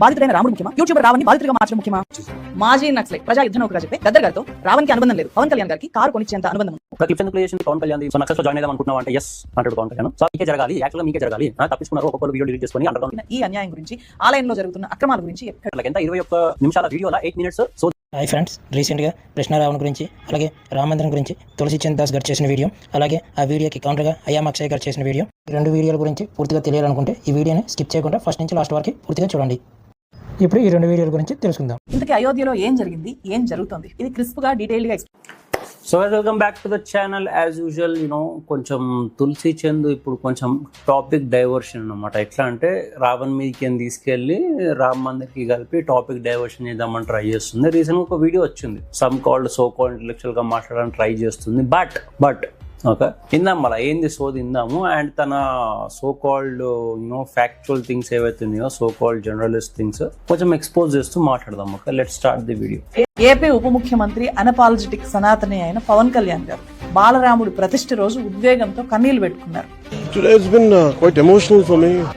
బాధితుడైన రాముడు ముఖ్యమా, యూట్యూబర్ రావణ్ని బాధితుడిగా మార్చడం ముఖ్యమా? మాజీ నక్సలైట్ ప్రజా యుద్ధ నౌకగా చెప్పే గద్దర్ గారితో రావణ్కి అనుబంధం లేదు, పవన్ కళ్యాణ్ గారికి కారు కొనిచ్చేంత అనుబంధం ఉంది. పవన్ కళ్యాణ్ సో నక్సల్ జాయిన్ అయిదాం అనుకుంటున్నావు అంటే ఎస్ అంటాడు పవన్ కళ్యాణ్. సో మీకే జరగాలి, యాక్చువల్గా మీకే జరగాలి, తప్పించుకున్నారు ఒక్కొక్కరు వీడియో డిలీట్ చేసుకొని అంటారు. ఈ అన్యాయం గురించి, ఆలయంలో జరుగుతున్న అక్రమాల గురించి ఎంత 21 నిమిషాల వీడియోలో 8 minutes. సో హాయ్ ఫ్రెండ్స్, రీసెంట్గా కృష్ణారావణ గురించి అలాగే రామందిరం గురించి తులసి చంద్ దాస్ గారు చేసిన వీడియో, అలాగే ఆ వీడియోకి కౌంటర్గా అయామ్ అక్షయ్ గారు చేసిన వీడియో, రెండు వీడియోల గురించి పూర్తిగా తెలియాలనుకుంటే ఈ వీడియోని స్కిప్ చేయకుండా ఫస్ట్ నుంచి లాస్ట్ వరకు పూర్తిగా చూడండి. ఇప్పుడు ఈ రెండు వీడియోల గురించి తెలుసుకుందాం. ఇంతకీ అయోధ్యలో ఏం జరిగింది, ఏం జరుగుతుంది, ఇది క్రిస్ప్గా డీటెయిల్గా so welcome back to the channel. As usual కొంచెం తులసి చంద్ ఇప్పుడు కొంచెం టాపిక్ డైవర్షన్ అనమాట. ఎట్లా అంటే రావణ్ మీదకి తీసుకెళ్ళి రామ్ మందిర్కి కలిపి టాపిక్ డైవర్షన్ చేద్దామని ట్రై చేస్తుంది. రీసెంట్గా ఒక వీడియో వచ్చింది, సమ్ కాల్డ్ సో కాల్డ్ ఇంటలెక్చువల్గా మాట్లాడడానికి ట్రై చేస్తుంది. బట్ ఓకే, ఇందాం మళ్ళీ ఏంది సోది ఇందాము. అండ్ తన సో కాల్డ్ ఫ్యాక్చువల్ థింగ్స్ ఏవైతే ఉన్నాయో, సో కాల్డ్ జర్నలిస్ట్ థింగ్స్ కొంచెం ఎక్స్పోజ్ చేస్తూ మాట్లాడదాం. Okay, let start the video. AP ఉప ముఖ్యమంత్రి అనపాలజెటిక్ సనాతని అయిన పవన్ కళ్యాణ్ గారు బాలరాముడు ప్రతిష్ఠ రోజు ఉద్వేగంతో కన్నీళ్లు పెట్టుకున్నారు.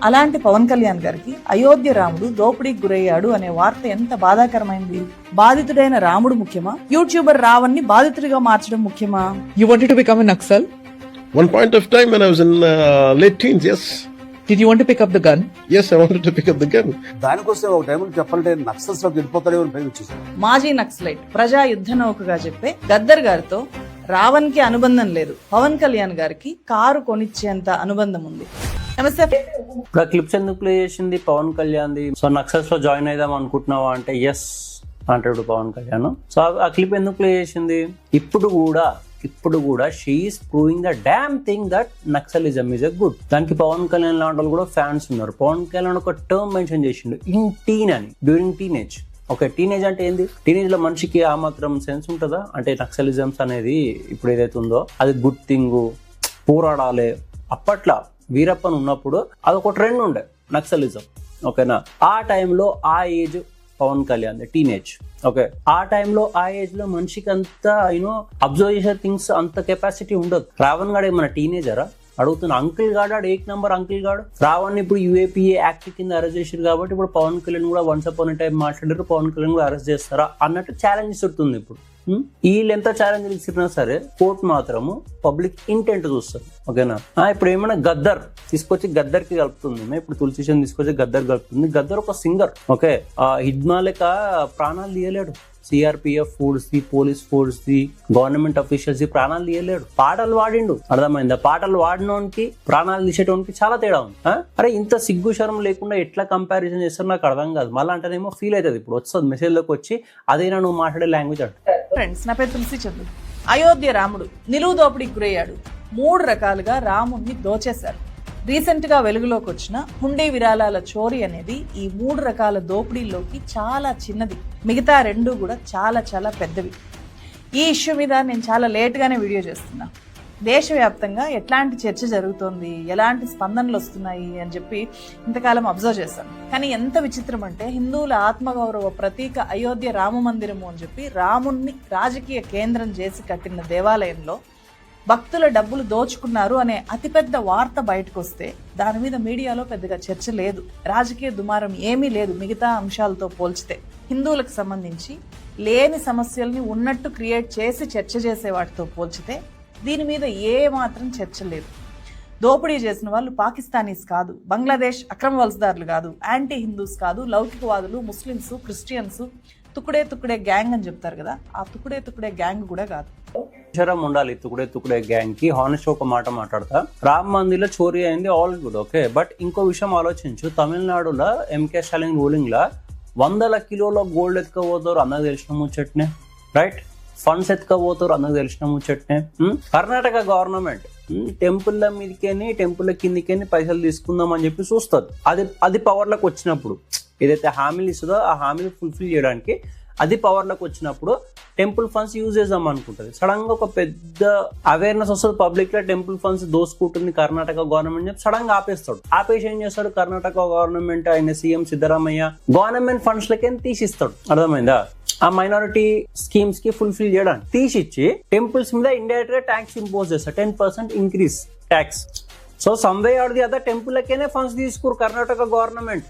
అలాంటి పవన్ కళ్యాణ్ గారికి అయోధ్య రాముడు దోపిడీకి గురయ్యాడు అనే వార్త ఎంత బాధాకరమైంది. బాధితుడైన రాముడు ముఖ్యమా, యూట్యూబర్ రావణ్ని బాధితుడిగా మార్చడం ముఖ్యమా? You wanted to become a Naxal? One point of time when I was in late teens, yes. Did you want to pick up the gun? Yes, I wanted to pick up the gun. దానికోసం ఒక టైంలో చెప్పాలంటే నక్సల్స్ లోకి వెళ్ళిపోతారేమో అని భయం వచ్చేసింది. మాజీ నక్సలైట్ ప్రజా యుద్ధ నౌకగా చెప్పే గద్దర్ గారితో రావణ్కి అనుబంధం లేదు, పవన్ కళ్యాణ్ గారికి కారు కొనిచ్చేంత అనుబంధం ఉంది. నమస్తే. ఇప్పుడు క్లిప్స్ ఎందుకు ప్లే చేసింది పవన్ కళ్యాణ్ది? సో నక్సల్స్ లో జాయిన్ అయిదాం అనుకుంటున్నావా అంటే ఎస్ అంటాడు పవన్ కళ్యాణ్. సో ఆ క్లిప్ ఎందుకు ప్లే చేసింది? ఇప్పుడు కూడా she is proving the damn thing that naxalism is a good. దానికి పవన్ కళ్యాణ్ లాంటి వాళ్ళు కూడా ఫ్యాన్స్ ఉన్నారు. పవన్ కళ్యాణ్ ఒక టర్మ్ మెన్షన్ చేసిండు, ఇన్ టీన్ అని, డ్యూరింగ్ టీనేజ్. ఓకే, టీనేజ్ అంటే ఏంది? టీనేజ్ లో మనిషికి ఆ మాత్రం సెన్స్ ఉంటుందా? అంటే నక్సలిజమ్స్ అనేది ఇప్పుడు ఏదైతే ఉందో అది గుడ్ థింగ్, పోరాడాలి. అప్పట్లో వీరప్పన్ ఉన్నప్పుడు అదొక ట్రెండ్ ఉండే నక్సలిజం. ఓకేనా, ఆ టైంలో ఆ age Pawan Kalyan teenage. Okay, ఆ టైంలో ఆ ఏజ్ లో మనిషికి అంత అబ్జర్వ్ చేసే థింగ్స్ అంత కెపాసిటీ ఉండదు. రావణ్ గాడు ఏమన్నా టీనేజరా అడుగుతున్న? అంకిల్ గాడు ఏక్ నంబర్ అంకిల్ గాడు. రావణ్ ఇప్పుడు యూఏపీఏ యాక్ట్ కింద అరెస్ట్ చేశారు కాబట్టి ఇప్పుడు పవన్ కళ్యాణ్ కూడా వన్స్ అపాన్ టైం మాట్లాడారు, పవన్ కళ్యాణ్ కూడా అరెస్ట్ చేస్తారా అన్నట్టు ఛాలెంజ్ ఇస్తుంది. ఇప్పుడు వీళ్ళు ఎంత ఛాలెంజ్ ఇచ్చినా సరే కోర్టు మాత్రము పబ్లిక్ ఇంటెంట్ చూస్తారు. ఓకేనా, ఇప్పుడు ఏమైనా గద్దర్ తీసుకొచ్చి గద్దర్కి కలుపుతుంది, ఇప్పుడు తులసి చంద్ తీసుకొచ్చి గద్దర్ కలుపుతుంది. గద్దర్ ఒక సింగర్. ఓకే, హిడ్మాలిక ప్రాణాలు తీయలేడు. సిఆర్పిఎఫ్ ఫోర్స్ ది, పోలీస్ ఫోర్స్ ది, గవర్నమెంట్ అఫీషియల్స్ ది ప్రాణాలు తీయలేడు. పాటలు పాడిండు, అర్థమైందా? పాటలు వాడినోనికి ప్రాణాలు తీసేటోనికి చాలా తేడా ఉంది. అరే ఇంత సిగ్గు శరం లేకుండా ఎట్లా కంపారిజన్ చేస్తారో నాకు అర్థం కాదు. మళ్ళీ అంటేనేమో ఫీల్ అవుతుంది. ఇప్పుడు వస్తుంది మెసేజ్ లోకి వచ్చి అదేనా నువ్వు మాట్లాడే లాంగ్వేజ్ అంటే. ఫ్రెండ్స్, నా పేరు తులసి చంద్. అయోధ్య రాముడు నిలువు దోపిడీకి గురయ్యాడు. 3 రకాలుగా రాముణ్ణి దోచేశారు. రీసెంట్ గా వెలుగులోకి వచ్చిన హుండీ విరాళాల చోరీ అనేది ఈ 3 రకాల దోపిడీల్లోకి చాలా చిన్నది. మిగతా 2 కూడా చాలా చాలా పెద్దవి. ఈ ఇష్యూ మీద నేను చాలా లేట్గానే వీడియో చేస్తున్నా. దేశవ్యాప్తంగా ఎట్లాంటి చర్చ జరుగుతోంది, ఎలాంటి స్పందనలు వస్తున్నాయి అని చెప్పి ఇంతకాలం అబ్జర్వ్ చేశాను. కానీ ఎంత విచిత్రం అంటే, హిందువుల ఆత్మగౌరవ ప్రతీక అయోధ్య రామ మందిరము అని చెప్పి రాముణ్ణి రాజకీయ కేంద్రం చేసి కట్టిన దేవాలయంలో భక్తుల డబ్బులు దోచుకున్నారు అనే అతిపెద్ద వార్త బయటకు వస్తే దాని మీద మీడియాలో పెద్దగా చర్చ లేదు, రాజకీయ దుమారం ఏమీ లేదు. మిగతా అంశాలతో పోల్చితే హిందువులకు సంబంధించి లేని సమస్యల్ని ఉన్నట్టు క్రియేట్ చేసి చర్చ చేసే వాటితో పోల్చితే దీని మీద ఏ మాత్రం చర్చ లేదు. దోపిడీ చేసిన వాళ్ళు పాకిస్తానీస్ కాదు, బంగ్లాదేశ్ అక్రమ వలసదారులు కాదు, యాంటీ హిందూస్ కాదు, లౌకికవాదులు, ముస్లిమ్స్, క్రిస్టియన్స్, తుకుడే గ్యాంగ్ అని చెప్తారు కదా, ఆ తుకుడే గ్యాంగ్ కూడా కాదు. అక్షరం ఉండాలి తుకుడే గ్యాంగ్ కి. హానెస్ట్ ఒక మాట మాట్లాడతా, రామ్ మందిర్లో చోరీ అయింది, ఆల్ గుడ్. ఓకే, బట్ ఇంకో విషయం ఆలోచించు. తమిళనాడులో ఎంకే స్టాలిన్ రూలింగ్ లా 100 కిలోల గోల్డ్ ఎత్తుకపోతారు, అందరికి తెలిసిన ముచ్చట్నే. రైట్, ఫండ్స్ ఎత్తుకపోతారు, అందరికి తెలిసిన ముచ్చట్నే. కర్ణాటక గవర్నమెంట్ టెంపుల్ల మీదకేని టెంపుల్ కిందికేని పైసలు తీసుకుందాం అని చెప్పి చూస్తుంది. అది పవర్లోకి వచ్చినప్పుడు ఏదైతే హామీలు ఇస్తుందో ఆ హామీలు ఫుల్ఫిల్ చేయడానికి అది పవర్లోకి వచ్చినప్పుడు టెంపుల్ ఫండ్స్ యూజ్ చేద్దాం అనుకుంటుంది. సడన్ గా ఒక పెద్ద అవేర్నెస్ వస్తుంది పబ్లిక్ లో, టెంపుల్ ఫండ్స్ దోసుకుంటుంది కర్ణాటక గవర్నమెంట్ చెప్పి సడన్ గా ఆపేస్తాడు. ఆపేసి ఏం చేస్తాడు కర్ణాటక గవర్నమెంట్, ఆయన సీఎం సిద్ధరామయ్య గవర్నమెంట్ ఫండ్స్ లకే తీసిస్తాడు. అర్థమైందా? ఆ మైనారిటీ స్కీమ్స్ కి ఫుల్ఫిల్ చేయడానికి తీసిచ్చి టెంపుల్స్ మీద ఇండైరెక్ట్ గా ట్యాక్స్ ఇంపోజ్ చేస్తారు. 10% increase tax. So somewhere the other టెంపుల్కేనే ఫండ్స్ తీసుకురు కర్ణాటక గవర్నమెంట్.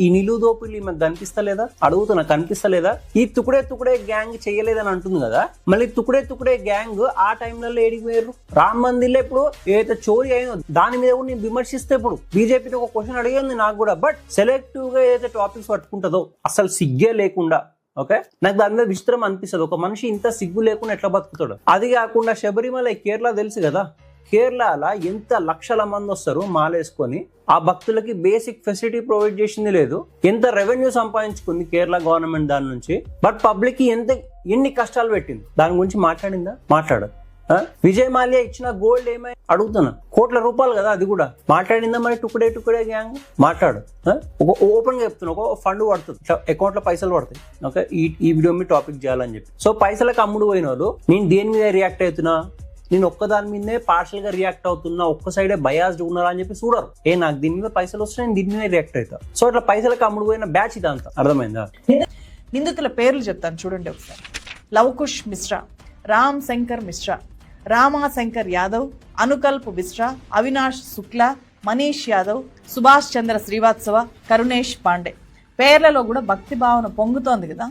ఈ నిలువు దోపిడీ మాకు కనిపిస్తలేదా? అడుగుతున్నా, కనిపిస్తలేదా? ఈ తుకుడే గ్యాంగ్ చేయలేదని అంటుంది కదా, మళ్ళీ తుకుడే గ్యాంగ్ ఆ టైంలలో ఏడిపోయారు. రామ్ మందిర్లో ఇప్పుడు ఏదైతే చోరీ అయిందో దాని మీద కూడా నేను విమర్శిస్తే ఇప్పుడు బీజేపీతో ఒక క్వశ్చన్ అడిగింది నాకు కూడా. బట్ సెలెక్టివ్ గా ఏదైతే టాపిక్స్ పట్టుకుంటుందో అసలు సిగ్గే లేకుండా, ఓకే, నాకు దాని మీద విచిత్రం అనిపిస్తుంది. ఒక మనిషి ఇంత సిగ్గు లేకుండా ఎట్లా బతుకుతాడు? అది కాకుండా శబరిమల కేరళ తెలుసు కదా, కేరళలో ఎంత లక్షల మంది వస్తారు మాలేసుకొని, ఆ భక్తులకి బేసిక్ ఫెసిలిటీ ప్రొవైడ్ చేసింది లేదు. ఎంత రెవెన్యూ సంపాదించుకుంది కేరళ గవర్నమెంట్ దాని నుంచి, బట్ పబ్లిక్ కి ఎన్ని కష్టాలు పెట్టింది దాని గురించి మాట్లాడిందా? మాట్లాడదు. విజయ్ మాల్యా ఇచ్చిన గోల్డ్ ఏమై అడుగుతున్నా, కోట్ల రూపాయలు కదా, అది కూడా మాట్లాడిందా? మరి టుకుడే గ్యాంగ్ మాట్లాడు. ఒక ఓపెన్ గా చెప్తున్నా, ఒక ఫండ్ పడుతుంది, అకౌంట్ లో పైసలు పడతాయి, ఓకే, ఈ వీడియో మీ టాపిక్ చేయాలని చెప్పి. సో పైసలకు అమ్ముడు పోయిన వాళ్ళు నేను దేని మీద రియాక్ట్ అవుతున్నా, నేను ఒక్కదాని మీదే పార్షల్ గా రియాక్ట్ అవుతున్నా, ఒక్క సైడే బయాస్డ్ ఉన్నారా అని చెప్పి చూడరు. నాకు దీని మీద పైసలు వస్తే నేను దీని మీద రియాక్ట్ అవుతా. సో అట్లా పైసలకు అమ్ముడు పోయిన బ్యాచ్ ఇదంతా. అర్థమైందా? నిందితుల పేర్లు చెప్తాను చూడండి ఒకసారి. లవకుష్ మిశ్రా, రామ్ శంకర్ మిశ్రా, రామాశంకర్ యాదవ్, అనుకల్ప్ మిశ్రా, అవినాష్ శుక్లా, మనీష్ యాదవ్, సుభాష్ చంద్ర శ్రీవాత్సవ, కరుణేష్ పాండే. పేర్లలో కూడా భక్తి భావన పొంగుతోంది కదా.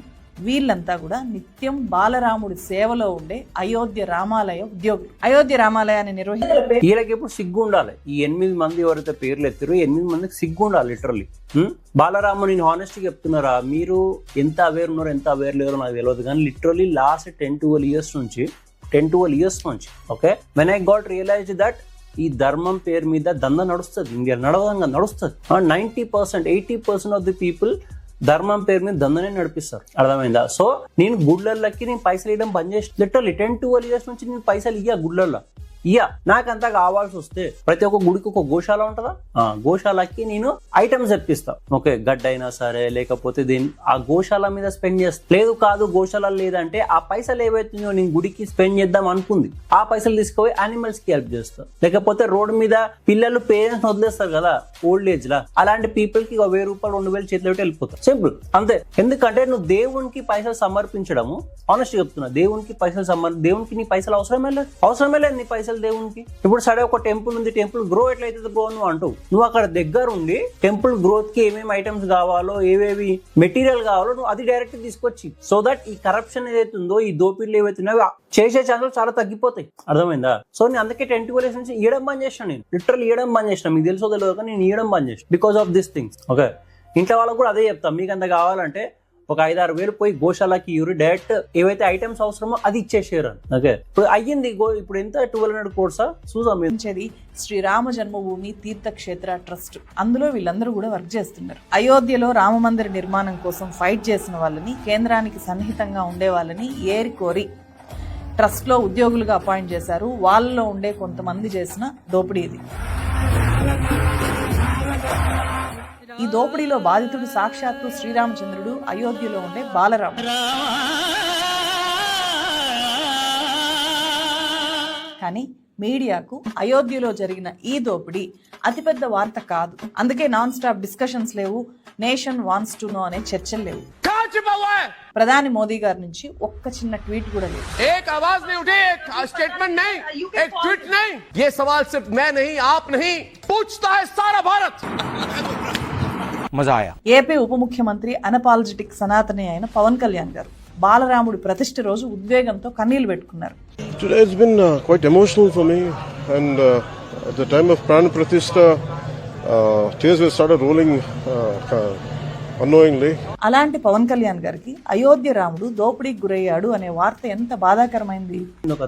వీళ్ళంతా కూడా నిత్యం బాలరాముడి సేవలో ఉండే అయోధ్య రామాలయ ఉద్యోగులు. అయోధ్య రామాలయాన్ని నిర్వహించిన వీళ్ళకి ఎప్పుడు సిగ్గు ఉండాలి. ఈ 8 మంది ఎవరైతే పేర్లు ఎత్తారో 8 మందికి సిగ్గు ఉండాలి లిటరల్లీ. బాలరాము, నేను హానెస్ట్గా చెప్తున్నారా, మీరు ఎంత అవేర్ ఉన్నారో ఎంత అవేర్ లేరో నాకు తెలియదు, కానీ లిటరల్లీ లాస్ట్ 10-12 ఇయర్స్ నుంచి okay, when I got realized that ఈ ధర్మం పేరు మీద దంద నడుస్తుంది, ఇండియా నడుస్తుంది. 90%, 80% ఆఫ్ ది పీపుల్ ధర్మం పేరు మీద దందనే నడిపిస్తారు. అర్థమైందా? సో నేను గుడ్లకి నేను పైసలు ఇవ్వడం బంద్ చేసి లిటరల్లీ 10-12 ఇయర్స్ నుంచి నేను పైసలు గుడ్లల్లో నాకంతా కావాల్సి వస్తే ప్రతి ఒక్క గుడికి ఒక గోశాల ఉంటుందా, గోశాలకి నేను ఐటమ్స్ తెప్పిస్తా, ఓకే, గడ్డ అయినా సరే, లేకపోతే ఆ గోశాల మీద స్పెండ్ చేస్తా. లేదు కాదు గోశాల లేదంటే ఆ పైసలు ఏవైతుందో నేను గుడికి స్పెండ్ చేద్దాం అనుకుంది ఆ పైసలు తీసుకుపోయి యానిమల్స్ కి హెల్ప్ చేస్తా. లేకపోతే రోడ్ మీద పిల్లలు పేరెంట్స్ వదిలేస్తారు కదా ఓల్డ్ ఏజ్ లా, అలాంటి పీపుల్ కి 1000 రూపాయలు 2000 చేతిలో పెట్టి వెళ్ళిపోతారు. సింపుల్ అంతే. ఎందుకంటే నువ్వు దేవునికి పైసలు సమర్పించడము, ఆనెస్ట్ చెప్తున్నా, దేవునికి నీ పైసలు అవసరమే లేదు నీ పైసలు దేవునికి. ఇప్పుడు సరే ఒక టెంపుల్ ఉంది, టెంపుల్ గ్రో ఎట్లయితే గ్రో నువ్వు అంటూ నువ్వు అక్కడ దగ్గర ఉండి టెంపుల్ గ్రోత్ కి ఏమేమి ఐటమ్స్ కావాలో, ఏవేవి మెటీరియల్ కావాలో నువ్వు అది డైరెక్ట్ తీసుకొచ్చి, సో దట్ ఈ కరప్షన్ ఏదైతుందో, ఈ దోపిడీలు ఏవైతున్నాయో చేసే ఛాన్సులు చాలా తగ్గిపోతాయి. అర్థమైందా? సో నేను అందుకే 10-12 నుంచి ఇవ్వడం బంద్ చేసిన. నేను లిటరల్ ఇవ్వడం బంద్ చేసిన. మీకు తెలుసో తెలియదు కానీ నేను ఇవ్వడం బంద్ చేసిన because of this things. Okay, ఇంట్లో వాళ్ళకు కూడా అదే చెప్తాం, మీకు అంత కావాలంటే ఒక 5-6 వేలు పోయి గోశాలకి ఇవ్వరు, డైరెక్ట్ ఏవైతే ఐటమ్స్ అవసరమో అది ఇచ్చేసారు అని. ఓకే, ఇప్పుడు అయ్యింది. ఇప్పుడు ఎంత 1200 crores చూసాం. శ్రీరామ జన్మభూమి తీర్థక్షేత్ర ట్రస్ట్, అందులో వీళ్ళందరూ కూడా వర్క్ చేస్తున్నారు. అయోధ్యలో రామ మందిర నిర్మాణం కోసం ఫైట్ చేసిన వాళ్ళని, కేంద్రానికి సన్నిహితంగా ఉండే వాళ్ళని ఏరి కోరి ట్రస్ట్ లో ఉద్యోగులుగా అపాయింట్ చేశారు. వాళ్ళలో ఉండే కొంతమంది చేసిన దోపిడీ ఇది. ఈ దోపిడీలో బాధితుడు సాక్షాత్తు శ్రీరామచంద్రుడు, అయోధ్యలో ఉండే బాలరాముడు. కానీ మీడియాకు అయోధ్యలో జరిగిన ఈ దోపిడీ అతిపెద్ద వార్త కాదు. అందుకే నాన్ స్టాప్ డిస్కషన్స్ లేవు, నేషన్ వాంట్స్ టు నో అనే చర్చలు లేవు. ప్రధాని మోదీ గారి నుంచి ఒక్క చిన్న ట్వీట్ కూడా లేదు. एक आवाज नहीं उठी, एक स्टेटमेंट नहीं, एक ट्वीट नहीं. ये सवाल सिर्फ मैं नहीं, आप नहीं, पूछता है सारा भारत. मजा आया. ఏపీ ఉప ముఖ్యమంత్రి అనపాలజెటిక్ సనాతని అయిన పవన్ కళ్యాణ్ గారు బాలరాముడి ప్రతిష్ఠ రోజు ఉద్వేగంతో కన్నీళ్లు పెట్టుకున్నారు. Today has been quite emotional for me, and at the time of Pran Pratishtha, tears have started rolling unknowingly. అలాంటి పవన్ కళ్యాణ్ గారికి అయోధ్య రాముడు దోపిడీకి గురయ్యాడు అనే వార్త ఎంత బాధాకరమైంది.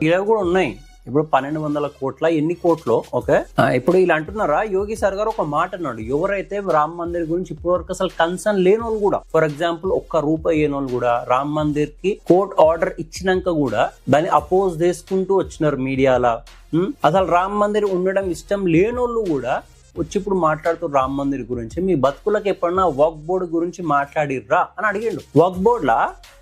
ఇవి కూడా ఉన్నాయి. ఇప్పుడు 1200 కోట్ల ఎన్ని కోట్లు. ఓకే, ఇప్పుడు ఇలా అంటున్నారా, యోగి సార్ గారు ఒక మాట అన్నాడు, ఎవరైతే రామ్ మందిర్ గురించి ఇప్పటివరకు అసలు కన్సర్న్ లేని వాళ్ళు కూడా, ఫర్ ఎగ్జాంపుల్ ₹1 అయిన వాళ్ళు కూడా రామ్ మందిర్ కి కోర్ట్ ఆర్డర్ ఇచ్చినాక కూడా దాన్ని అపోజ్ చేసుకుంటూ వచ్చినారు మీడియాలో. అసలు రామ్ మందిర్ ఉండడం ఇష్టం లేనోళ్ళు కూడా వచ్చి ఇప్పుడు మాట్లాడుతూ రామ్ మందిర్ గురించి, మీ బతుకులకు ఎప్పుడన్నా వక్ఫ్ బోర్డు గురించి మాట్లాడిర్రా అని అడిగిండు. వక్ఫ్ బోర్డ్ లా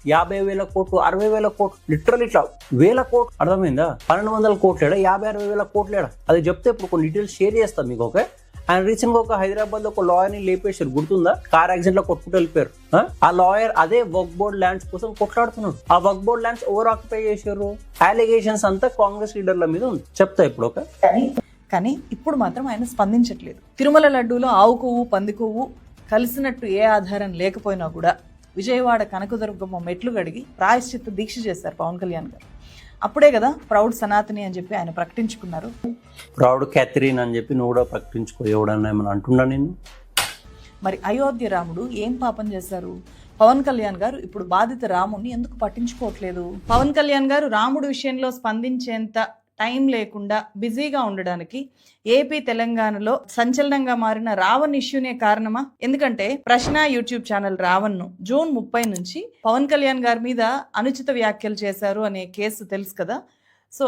50,000 కోట్లు 60,000 కోట్లు లిటరల్ ఇట్లా 1000 కోట్లు. అర్థమైందా? 1200 కోట్లేడా, 50-60,000 కోట్లేడా, అది చెప్తే ఇప్పుడు కొన్ని డీటెయిల్స్ షేర్ చేస్తాం మీకు. ఓకే, అండ్ రీసెంట్ గా ఒక హైదరాబాద్ లో ఒక లాయర్ ని లేపేశారు, గుర్తుందా? కార్ యాక్సిడెంట్ లో కొట్టుకుంటూ వెళ్ళిపోయారు. ఆ లాయర్ అదే వక్ఫ్ బోర్డ్ ల్యాండ్స్ కోసం కొట్లాడుతున్నాడు. ఆ వక్ఫ్ బోర్డ్ ల్యాండ్స్ ఓవర్ ఆక్యుపై చేశారు. అలిగేషన్స్ అంతా కాంగ్రెస్ లీడర్ల మీద ఉంది, చెప్తా ఇప్పుడు. ఓకే, కానీ ఇప్పుడు మాత్రం ఆయన స్పందించట్లేదు. తిరుమల లడ్డూలో ఆవు కొవ్వు పంది కొవ్వు కలిసినట్టు ఏ ఆధారం లేకపోయినా కూడా విజయవాడ కనకదుర్గమ్మ మెట్లు గడిగి ప్రాయశ్చిత్త దీక్ష చేశారు పవన్ కళ్యాణ్ గారు. అప్పుడే కదా ప్రౌడ్ సనాతని అని చెప్పి ఆయన ప్రకటించుకున్నారు. ప్రౌడ్ క్యాథరిన్ అని చెప్పి నువ్వు కూడా ప్రకటించుకో, ఎవడన్నా ఏమన్నా అంటున్నా నేను. మరి అయోధ్య రాముడు ఏం పాపం చేశారు? పవన్ కళ్యాణ్ గారు ఇప్పుడు బాధిత రాముడిని ఎందుకు పట్టించుకోవట్లేదు? పవన్ కళ్యాణ్ గారు రాముడు విషయంలో స్పందించేంత టైం లేకుండా బిజీగా ఉండడానికి ఏపీ తెలంగాణలో సంచలనంగా మారిన రావణ్ ఇష్యూనే కారణమా? ఎందుకంటే ప్రశ్న యూట్యూబ్ ఛానల్ రావణ్ ను జూన్ 30 నుంచి పవన్ కళ్యాణ్ గారి మీద అనుచిత వ్యాఖ్యలు చేశారు అనే కేసు తెలుసు కదా. సో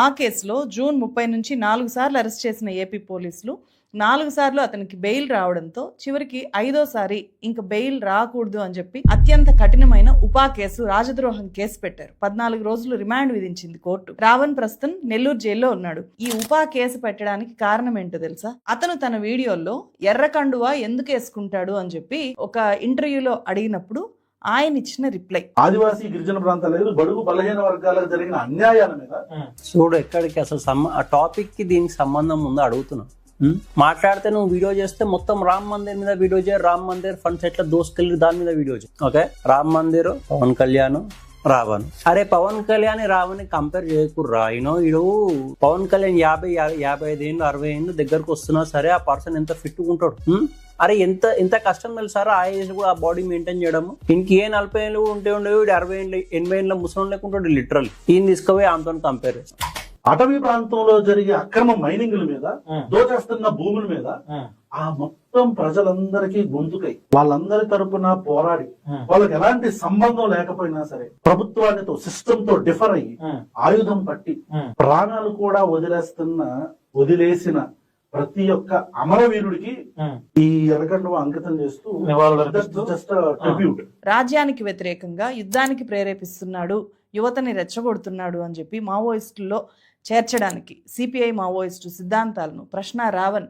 ఆ కేసులో జూన్ 30 నుంచి 4 సార్లు అరెస్ట్ చేసిన ఏపీ పోలీసులు 4 సార్లు అతనికి బెయిల్ రావడంతో చివరికి 5వ ఇంక బెయిల్ రాకూడదు అని చెప్పి అత్యంత కఠినమైన ఉపా కేసు, రాజద్రోహం కేసు పెట్టారు. 14 రోజులు రిమాండ్ విధించింది కోర్టు. రావణ్ ప్రస్తుతం నెల్లూరు జైల్లో ఉన్నాడు. ఈ ఉపా కేసు పెట్టడానికి కారణం ఏంటో తెలుసా? అతను తన వీడియోల్లో ఎర్ర కండువా ఎందుకు వేసుకుంటాడు అని చెప్పి ఒక ఇంటర్వ్యూలో అడిగినప్పుడు ఆయన ఇచ్చిన రిప్లై, ఆదివాసీ గిరిజన ప్రాంతాలు బడుగు బలహీన వర్గాలకు జరిగిన అన్యాయాల మీద చూడు ఎక్కడికి అసలు ఆ టాపిక్ కి దీనికి సంబంధం ఉందో అడుగుతున్నా. మాట్లాడితే నువ్వు వీడియో చేస్తే మొత్తం రామ్ మందిర్ మీద వీడియో చేయ, రామ్ మందిర్ ఫండ్స్ ఎట్లా దోసుకెళ్ళి దాని మీద వీడియో చేయి. ఓకే, రామ్ మందిర్, పవన్ కళ్యాణ్, రావణ్. అరే పవన్ కళ్యాణ్ రావణ్ కంపేర్ చేయకుర్రా. ఈడు పవన్ కళ్యాణ్ 55 ఏళ్ళు 60 ఏళ్ళు దగ్గరకు వస్తున్నా సరే ఆ పర్సన్ ఎంత ఫిట్ ఉంటాడు. అరే ఎంత కష్టం తెలుసారా ఆ ఏజ్ కూడా ఆ బాడీ మెయింటైన్ చేయడము. ఇంకే 40 ఏళ్ళు ఉండేవి 60 ఏళ్ళు 80 ఏళ్ళ ముసలం లేకుంటాడు లిటరల్. ఈయన తీసుకుపోయి ఆమెతో కంపేర్ చేస్తాం. అటవీ ప్రాంతంలో జరిగే అక్రమ మైనింగ్ల మీద, దోచేస్తున్న భూముల మీద ఆ మొత్తం ప్రజలందరికీ గొంతుకై వాళ్ళందరి తరపున పోరాడి వాళ్ళకి ఎలాంటి సంబంధం లేకపోయినా సరే ప్రభుత్వానితో సిస్టమ్ తో డిఫర్ అయ్యి ఆయుధం పట్టి ప్రాణాలు కూడా వదిలేసిన ప్రతి ఒక్క అమరవీరుడికి ఈ ఎర్రకండువ అంకితం చేస్తూ జస్ట్ ట్రిబ్యూట్. రాజ్యానికి వ్యతిరేకంగా యుద్ధానికి ప్రేరేపిస్తున్నాడు, యువతని రెచ్చగొడుతున్నాడు అని చెప్పి మావోయిస్టుల్లో చేర్చడానికి సిపిఐ మావోయిస్టు సిద్ధాంతాలను ప్రశ్న రావణ్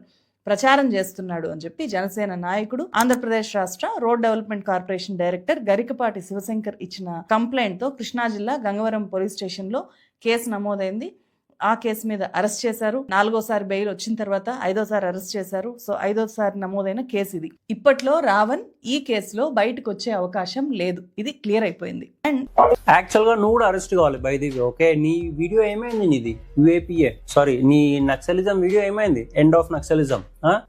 ప్రచారం చేస్తున్నాడు అని చెప్పి జనసేన నాయకుడు, ఆంధ్రప్రదేశ్ రాష్ట్ర road development corporation director Garikapati Shivashankar ఇచ్చిన కంప్లైంట్ తో కృష్ణా జిల్లా గంగవరం పోలీస్ స్టేషన్ లో కేసు నమోదైంది. ఆ కేసు మీద అరెస్ట్ చేశారు. 4వసారి బెయిల్ వచ్చిన తర్వాత 5వసారి అరెస్ట్ చేశారు. సో 5వసారి నమోదైన కేసు ఇది. ఇప్పట్లో రావణ్ ఈ కేసులో బయటకు వచ్చే అవకాశం లేదు. ఇది క్లియర్ అయిపోయింది. అండ్ యాక్చువల్ గా నువ్వు కూడా అరెస్ట్ కావాలి బై ది వే. ఓకే, నీ వీడియో ఏమైంది? నీది యుఏపిఏ నీ నక్సలిజం వీడియో ఏమైంది? ఎండ్ ఆఫ్ నక్సలిజం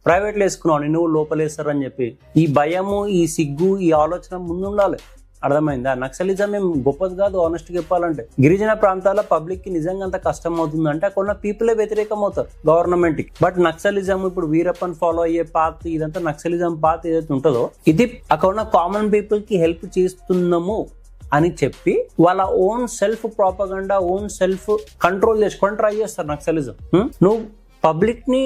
ప్రైవేట్ లో వేసుకున్నావు, నువ్వు లోపలేస్తారని చెప్పి. ఈ భయము, ఈ సిగ్గు, ఈ ఆలోచన ముందు ఉండాలి. అర్థమైందా? నక్సలిజం ఏం గొప్పది కాదు. ఆనెస్ట్ చెప్పాలంటే గిరిజన ప్రాంతాల పబ్లిక్ కి నిజంగా అంత కష్టం అవుతుందంటే కొన్న పీపులే వ్యతిరేకం అవుతారు గవర్నమెంట్ కి. బట్ నక్సలిజం ఇప్పుడు వీరప్పన్ ఫాలో అయ్యే పాత్ ఇదంతా నక్సలిజం పాత్ ఏదైతే ఉంటుందో ఇది అక్కడ ఉన్న కామన్ పీపుల్ కి హెల్ప్ చేస్తున్నాము అని చెప్పి వాళ్ళ own self propaganda, own self control చేసుకొని ట్రై చేస్తారు నక్సలిజం. నువ్వు పబ్లిక్ ని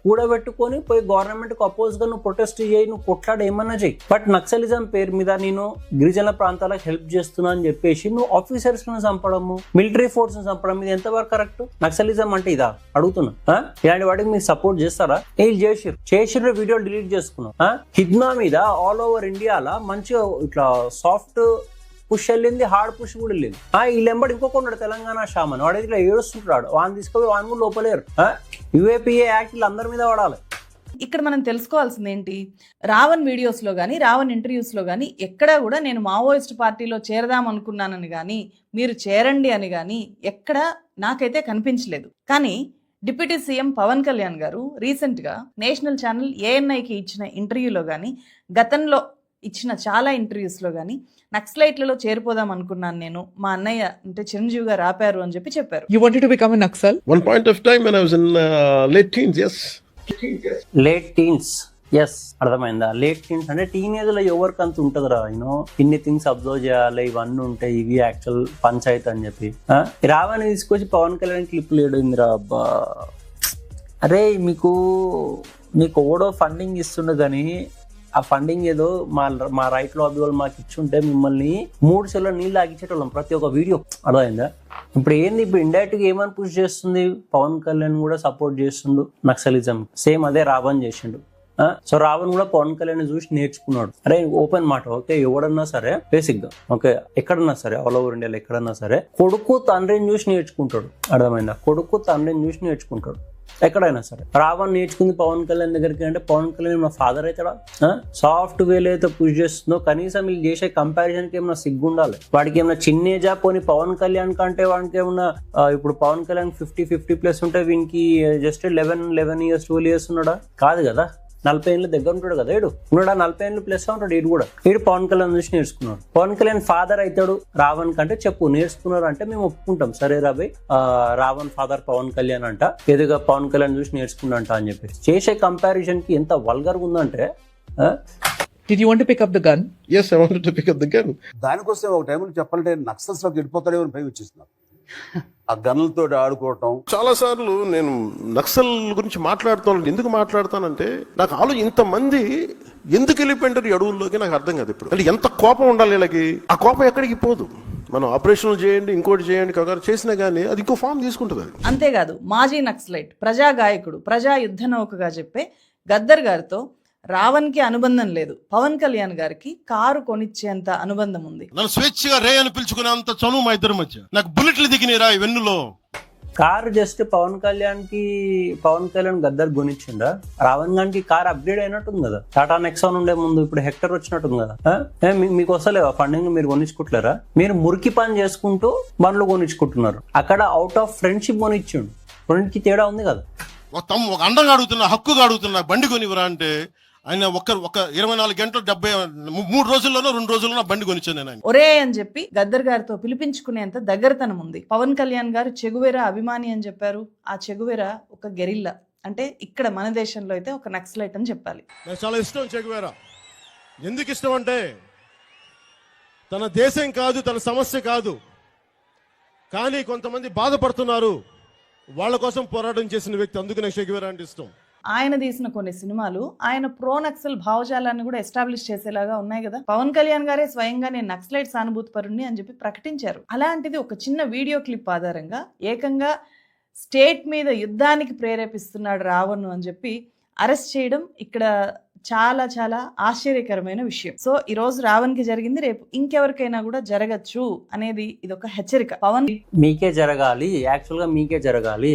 కూడబెట్టుకొని పోయి గవర్నమెంట్ కు అపోజ్ గా నువ్వు ప్రొటెస్ట్ చేయి, నువ్వు కొట్లాడ ఏమన్నా చేయి. బట్ నక్సలిజం పేరు మీద నేను గిరిజన ప్రాంతాలకు హెల్ప్ చేస్తున్నా అని చెప్పేసి నువ్వు ఆఫీసర్స్ ను చంపడము, మిలిటరీ ఫోర్స్ ను చంపడం, ఇది ఎంతవరకు కరెక్ట్? నక్సలిజం అంటే ఇదా అడుగుతున్నా? ఇలాంటి వాటికి మీరు సపోర్ట్ చేస్తారా? వీళ్ళు చేసిర్రు వీడియో డిలీట్ చేసుకున్నాం. హిడ్మా మీద ఆల్ ఓవర్ ఇండియాలో మంచిగా ఇట్లా సాఫ్ట్ పుష్ వెళ్ళింది, హార్డ్ పుష్ కూడా వెళ్ళింది. వీళ్ళెంబడి ఇంకొకటి తెలంగాణ షామన్ వాడు ఇట్లా ఏడుస్తుంటాడు, వాడిని తీసుకుపోయి వాడిని కూడా లోపలేరు. యుఏపిఏ యాక్ట్ అందరి మీద పడాలి. ఇక్కడ మనం తెలుసుకోవాల్సింది ఏంటి? రావణ్ వీడియోస్లో కానీ రావణ్ ఇంటర్వ్యూస్లో కానీ ఎక్కడా కూడా నేను మావోయిస్ట్ పార్టీలో చేరదాం అనుకున్నానని కానీ మీరు చేరండి అని కానీ ఎక్కడా నాకైతే కనిపించలేదు. కానీ డిప్యూటీ సీఎం పవన్ కళ్యాణ్ గారు రీసెంట్గా నేషనల్ ఛానల్ ఏఎన్ఐకి ఇచ్చిన ఇంటర్వ్యూలో కానీ గతంలో ఇచ్చిన చాలా ఇంటర్వ్యూస్లో కానీ నక్సలైట్లలో చేరిపోదాం అనుకున్నాను నేను, మా అన్నయ్య అంటే చిరంజీవి గారు ఆపారు అని చెప్పారు. You wanted to become a Naxal? One point of time when I was in late teens, yes. Late teens, yes. అర్థమైందా? లేట్ టీన్స్ అంటే టీనేజ్ లో ఎవరికి అంత ఉంటదిరా, ఇన్ని థింగ్స్ అబ్జర్వ్ చేయాలి, ఇవన్నీ ఉంటాయి, ఇవి యాక్చువల్ పంచాయతీ అని చెప్పి రావని తీసుకొచ్చి పవన్ కళ్యాణ్ క్లిప్ లేడుందిరా. అబ్బా అరే మీకు ఓడో ఫండింగ్ ఇస్తుండే కానీ ఆ ఫండింగ్ ఏదో మా రైట్ లాబీ వాళ్ళు మాకు ఇచ్చుంటే మిమ్మల్ని 3 చెల్లో నీళ్ళు ఆగించేటోళ్ళం ప్రతి ఒక్క వీడియో. అర్థమైందా? ఇప్పుడు ఏంది, ఇప్పుడు ఇండైరెక్ట్ గా ఏమని పుష్ చేస్తుంది? పవన్ కళ్యాణ్ కూడా సపోర్ట్ చేస్తుండు నక్సలిజం. సేమ్ అదే రావణ్ చేసిండు. సో రావణ్ కూడా పవన్ కళ్యాణ్ చూసి నేర్చుకున్నాడు. అరే ఓపెన్ మాట, ఓకే, ఎవడన్నా సరే బేసిక్ గా ఓకే ఎక్కడన్నా సరే ఆల్ ఓవర్ ఇండియాలో ఎక్కడన్నా సరే కొడుకు తండ్రిని చూసి నేర్చుకుంటాడు. అర్థమైందా? కొడుకు తండ్రిని చూసి నేర్చుకుంటాడు. ఎక్కడైనా సరే. రావణ్ నేర్చుకుంది పవన్ కళ్యాణ్ దగ్గరికి అంటే పవన్ కళ్యాణ్ మా ఫాదర్ అవుతాడా? సాఫ్ట్ వేలో అయితే పుష్ చేస్తుందో కనీసం వీళ్ళు చేసే కంపారిజన్కి ఏమైనా సిగ్గు ఉండాలి. వాడికి ఏమైనా చిన్న ఏజా పోనీ పవన్ కళ్యాణ్ కంటే వాడికి ఏమన్నా ఇప్పుడు పవన్ కళ్యాణ్ 50+ ఉంటే వీనికి జస్ట్ 11 years 12 years ఉన్నాడా? కాదు కదా, 40 ఏళ్ళ దగ్గర ఉంటాడు కదా. ఉన్నాడా 40 ఏళ్ళు ప్లస్ ఉంటాడు. వీడు పవన్ కళ్యాణ్ చూసి నేర్చుకున్నాడు. పవన్ కళ్యాణ్ ఫాదర్ అవుతాడు రావణ్ కంటే చెప్పు నేర్చుకున్నారు అంటే మేము ఒప్పుకుంటాం. సరే రాబోయ్ రావణ్ ఫాదర్ పవన్ కళ్యాణ్ అంట, ఎదుగా పవన్ కళ్యాణ్ చూసి నేర్చుకున్నంట అని చెప్పేసి చేసే కంపారిజన్ కి ఎంత వల్గర్ ఉందంటే. Did you want to pick up the gun? Yes, I wanted to pick up the gun. దానికోసం ఒక టైంలో చెప్పాలంటే నక్సల్స్ లోకి వెళ్ళిపోతాడేమో అని భయం వచ్చేస్తున్నారు. ఆ గన్నులతో ఆడుకోవటం. చాలా సార్లు నేను నక్సల్ గురించి మాట్లాడుతాను. ఎందుకు మాట్లాడతానంటే నాకు ఇంతమంది ఎందుకు వెళ్ళిపోయింటారు ఈ అడవుల్లోకి నాకు అర్థం కాదు. ఇప్పుడు అంటే ఎంత కోపం ఉండాలి వీళ్ళకి. ఆ కోపం ఎక్కడికి పోదు. మనం ఆపరేషన్లు చేయండి, ఇంకోటి చేయండి, కంగారు చేసినా గానీ అది ఇంకో ఫామ్ తీసుకుంటుంది. అది అంతేకాదు, మాజీ నక్సలైట్, ప్రజా గాయకుడు, ప్రజా యుద్ధ నౌకగా చెప్పే గద్దర్ గారితో రావణ్కి అనుబంధం లేదు, పవన్ కళ్యాణ్ గారికి కారు కొనిచ్చేంత అనుబంధం ఉంది. నన్ను స్వేచ్ఛగా రే అని పిలుచుకునేంత చనువు మా ఇద్దరి మధ్య. నాకు బుల్లెట్లు దిగినారా ఈ వెన్నులో. కారు జస్ట్ పవన్ కళ్యాణ్ గద్దర్ కొనిచ్చిండా? రావణ్ గారికి కార్ అప్గ్రేడ్ అయినట్టుంది కదా. టాటా నెక్సాన్ ఉండే ముందు ఇప్పుడు హెక్టర్ వచ్చినట్టుంది కదా. మీకు వస్తలేవా ఫండింగ్? మీరు కొనిచ్చుకుంటలేరా? మీరు మురికి పని చేసుకుంటూ బండ్లు కొనిచ్చుకుంటున్నారు. అక్కడ అవుట్ ఆఫ్ ఫ్రెండ్షిప్ కొనిచ్చిండు. కొనికి తేడా ఉంది కదా. ఒక అండంగా అడుగుతున్నా, హక్కుగా అడుగుతున్నా బండి కొనివరా అంటే ఆయన ఒక 24 గంటలు 3 రోజుల్లోనో 2 రోజుల్లోనో బండి కొనిచ్చాను నేను. ఒరే అని చెప్పి గద్దర్ గారితో పిలిపించుకునేంత దగ్గరతనం ఉంది. పవన్ కళ్యాణ్ గారు చెగువేరా అభిమాని అని చెప్పారు. ఆ చెగువేరా ఒక గెరిల్లా, అంటే ఇక్కడ మన దేశంలో అయితే ఒక నక్సలైట్ అని చెప్పాలి. నాకు చాలా ఇష్టం చెగువేరా. ఎందుకు ఇష్టం అంటే తన దేశం కాదు, తన సమస్య కాదు, కానీ కొంతమంది బాధపడుతున్నారు, వాళ్ళ కోసం పోరాటం చేసిన వ్యక్తి. అందుకు నాకు చెగువేరా అంటే ఇష్టం. ఆయన తీసిన కొన్ని సినిమాలు ఆయన ప్రో నక్సల్ భావజాలాన్ని కూడా ఎస్టాబ్లిష్ చేసేలాగా ఉన్నాయి కదా. పవన్ కళ్యాణ్ గారే స్వయంగా నేను నక్సలైట్ సానుభూతి పరుణ్ణి అని చెప్పి ప్రకటించారు. అలాంటిది ఒక చిన్న వీడియో క్లిప్ ఆధారంగా ఏకంగా స్టేట్ మీద యుద్ధానికి ప్రేరేపిస్తున్నాడు రావణ్ అని చెప్పి అరెస్ట్ చేయడం ఇక్కడ చాలా చాలా ఆశ్చర్యకరమైన విషయం. సో ఈ రోజు రావణ్ కి జరిగింది, రేపు ఇంకెవరికైనా కూడా జరగచ్చు అనేది ఇదొక హెచ్చరిక. పవన్ మీకే జరగాలి, యాక్చువల్ గా మీకే జరగాలి.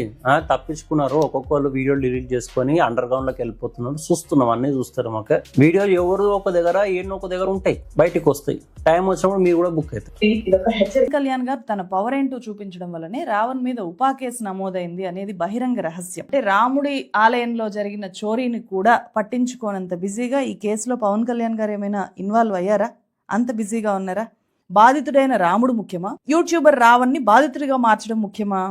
తప్పించుకున్నారు, ఒక్కొక్కరు వీడియోలు డిలీట్ చేసుకొని అండర్ గ్రౌండ్ లోకి వెళ్ళిపోతున్నారు. చూస్తున్నాం, అన్ని చూస్తారు. మాకు వీడియోలు ఎవరు ఒక దగ్గర ఏడో ఒక దగ్గర ఉంటాయి, బయటకు వస్తాయి. టైం వచ్చినప్పుడు మీరు కూడా బుక్ అవుతారు. ఇదొక హెచ్చరిక. కళ్యాణ్ గారు తన పవర్ ఏంటో చూపించడం వల్లనే రావణ్ మీద ఉపా కేసు నమోదైంది అనేది బహిరంగ రహస్యం. అంటే రాముడి ఆలయంలో జరిగిన చోరీని కూడా పట్టించుకోనంత బిజీగా ఈ కేసులో పవన్ కళ్యాణ్ గారు ఏమైనా ఇన్వాల్వ్ అయ్యారా? అంత బిజీగా ఉన్నారా? బాధితుడైన రాముడు ముఖ్యమా? యూట్యూబర్ రావణ్ని బాధితుడిగా మార్చడం ముఖ్యమా?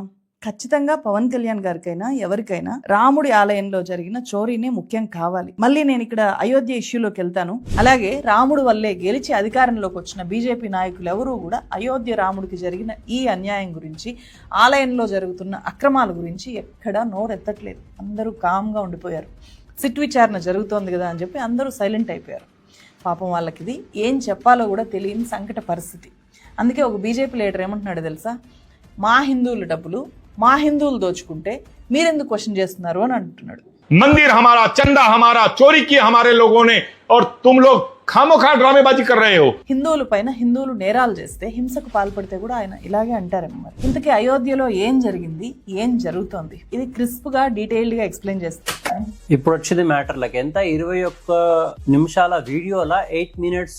ఖచ్చితంగా పవన్ కళ్యాణ్ గారికైనా ఎవరికైనా రాముడి ఆలయంలో జరిగిన చోరీనే ముఖ్యం కావాలి. మళ్ళీ నేను ఇక్కడ అయోధ్య ఇష్యూలోకి వెళ్తాను. అలాగే రాముడు వల్లే గెలిచి అధికారంలోకి వచ్చిన బీజేపీ నాయకులు ఎవరూ కూడా అయోధ్య రాముడికి జరిగిన ఈ అన్యాయం గురించి, ఆలయంలో జరుగుతున్న అక్రమాల గురించి ఎక్కడా నోరెత్తట్లేదు. అందరూ కామ్గా ఉండిపోయారు. సిట్ విచారణ జరుగుతోంది కదా అని చెప్పి అందరూ సైలెంట్ అయిపోయారు. పాపం వాళ్ళకి ఇది ఏం చెప్పాలో కూడా తెలియని సంకట పరిస్థితి. అందుకే ఒక బీజేపీ లీడర్ ఏమంటున్నాడు తెలుసా? మా హిందువుల డబ్బులు మా హిందువులు దోచుకుంటే మీరెందుకు క్వశ్చన్ చేస్తున్నారు అని అంటున్నాడు. मंदिर हमारा, चंदा हमारा, चोरी किए हमारे लोगों ने और तुम लोग खामोखा ड्रामेबाजी कर रहे हो. హిందువుల పైన హిందువులు నేరాలు చేస్తే, హింసకు పాల్పడితే కూడా ఆయన ఇలాగే అంటారేమో. మరి ఇంతకీ అయోధ్యలో ఏం జరిగింది, ఏం జరుగుతోంది, ఇది క్రిస్ప్ గా డీటెయిల్డ్ గా ఎక్స్ప్లెయిన్ చేస్తాను. ఇప్పుడు వచ్చింది మ్యాటర్లకి. ఎంత 21 నిమిషాల వీడియోల 8 minutes